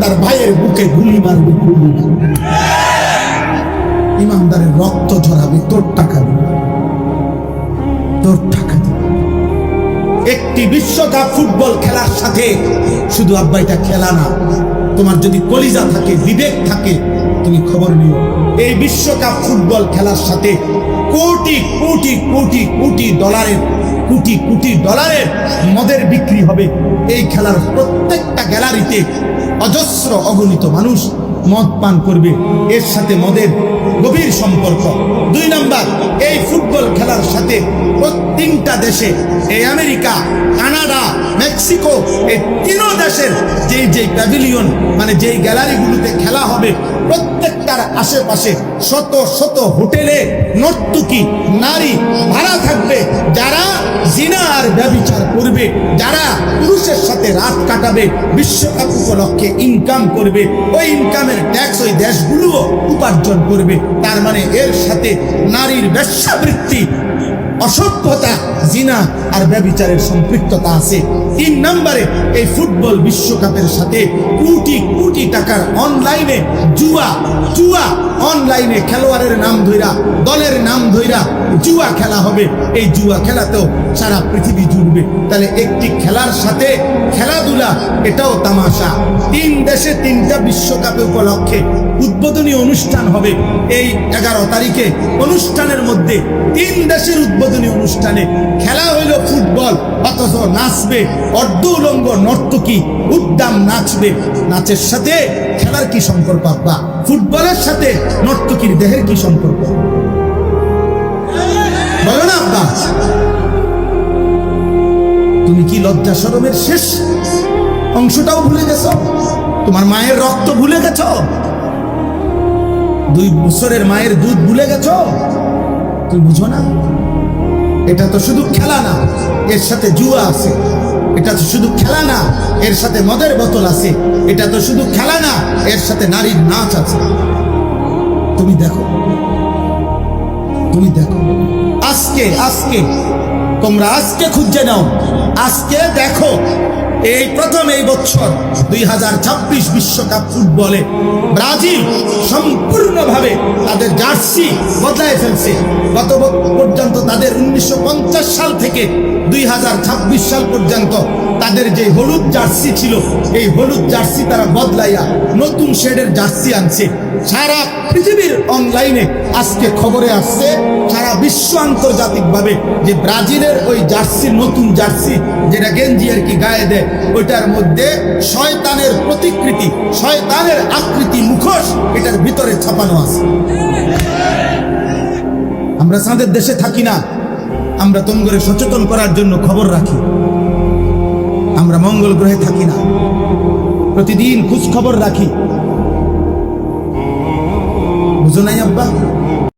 তার ভাইয়ের বুকে গুলি মারবে, গুলি মারবে। ইমানদারের রক্ত ঝরাবে, তোর টাকা দিবে, তোর টাকা দিবে। একটি বিশ্বকাপ ফুটবল খেলার সাথে শুধু আব্বা এটা খেলা না, তোমার যদি কলিজা থাকে, বিবেক থাকে, তুমি খবর নিও। এই বিশ্বকাপ ফুটবল খেলার সাথে কোটি কোটি কোটি কোটি ডলারের, কোটি কোটি ডলারের মদের বিক্রি হবে। এই খেলার প্রত্যেকটা গ্যালারিতে অজস্র অগণিত মানুষ মদ পান করবে। এর সাথে মদের গভীর সম্পর্ক। 2 নাম্বার, এই ফুটবল খেলার সাথে প্রত্যেকটা দেশে, এই আমেরিকা, কানাডা, মেক্সিকো, এই 3 দেশের যেই প্যাভিলিয়ন মানে যেই গ্যালারিগুলোতে খেলা হবে, প্রত্যেকটার আশেপাশে শত শত হোটেলে নর্তকী নারী ভাড়া থাকবে, যারা জিনা আর ব্যভিচার করবে, যারা পুরুষের সাথে রাত কাটাবে, বিশ্বকাপ উপলক্ষে ইনকাম করবে। ওই ইনকামের ট্যাক্স ওই দেশগুলো উপার্জন করবে। তার মানে এর সাথে নারীর বেশ্যাবৃত্তি, অসভ্যতা, জিনা আর ব্যভিচারের সম্পৃক্ততা আছে। 3 নম্বরে, এই ফুটবল বিশ্বকাপের সাথে কোটি কোটি টাকার অনলাইনে জুয়া, অনলাইনে খেলোয়াড়ের নাম ধইরা, দলের নাম ধইরা জুয়া খেলা হবে। এই জুয়া খেলাতেও সারা পৃথিবী জুড়বে। তাহলে একটি খেলার সাথে খেলাধুলা, এটাও তামাশা। 3 দেশে 3টা বিশ্বকাপ উপলক্ষে উদ্বোধনী অনুষ্ঠান হবে। এই 11 তারিখে অনুষ্ঠানের মধ্যে 3 দেশের উদ্বোধনী অনুষ্ঠানে খেলা হইল ফুটবল, অথচ নাচবে অর্ধ উলঙ্গ নর্তকী, উদ্দাম নাচবে। নাচের সাথে খেলার কি সম্পর্ক আব্বা? ফুটবলের সাথে নর্তকীর দেহের কি সম্পর্ক? বলো না আব্বা। তুমি কি লজ্জা শরমের শেষ অংশটাও ভুলে গেছো? তোমার মায়ের রক্ত ভুলে গেছো? 2 বছরের মায়ের দুধ ভুলে গেছো? তুমি বুঝো না? এটা তো শুধু খেলা না, এর সাথে জুয়া আছে। এটা তো শুধু খেলা না, এর সাথে মদের বোতল আছে। এটা তো শুধু খেলা না, এর সাথে নারীর নাচ আছে। তুমি দেখো, তুমি দেখো। আজকে তোমরা আজকে খুঁজে নাও, আজকে দেখো। এই প্রথম এই বছর 2026 বিশ্বকাপ ফুটবলে ব্রাজিল সম্পূর্ণভাবে তাদের জার্সি বদলায় ফেলছে। গত পর্যন্ত তাদের 1950 সাল থেকে 2026 সাল পর্যন্ত তাদের যে হলুদ জার্সি ছিল, এই হলুদ জার্সি তারা বদলাইয়া নতুন শেডের জার্সি আনছে। সারা পৃথিবীর অনলাইনে আজকে খবরে আসছে, সারা বিশ্ব আন্তর্জাতিকভাবে, যে ব্রাজিলের ওই জার্সি, নতুন জার্সি যেটা গেঞ্জি আর কি গায়ে দেয়, ওইটার মধ্যে শয়তানের প্রতিকৃতি, শয়তানের আকৃতি, মুখোশ এটার ভিতরে ছাপানো আছে। আমরা চাঁদের দেশে থাকি না, আমরা তোমরা সচেতন করার জন্য খবর রাখি। আমরা মঙ্গল গ্রহে থাকি না, প্রতিদিন খোঁজ খবর রাখি। বুঝো নাই আব্বা?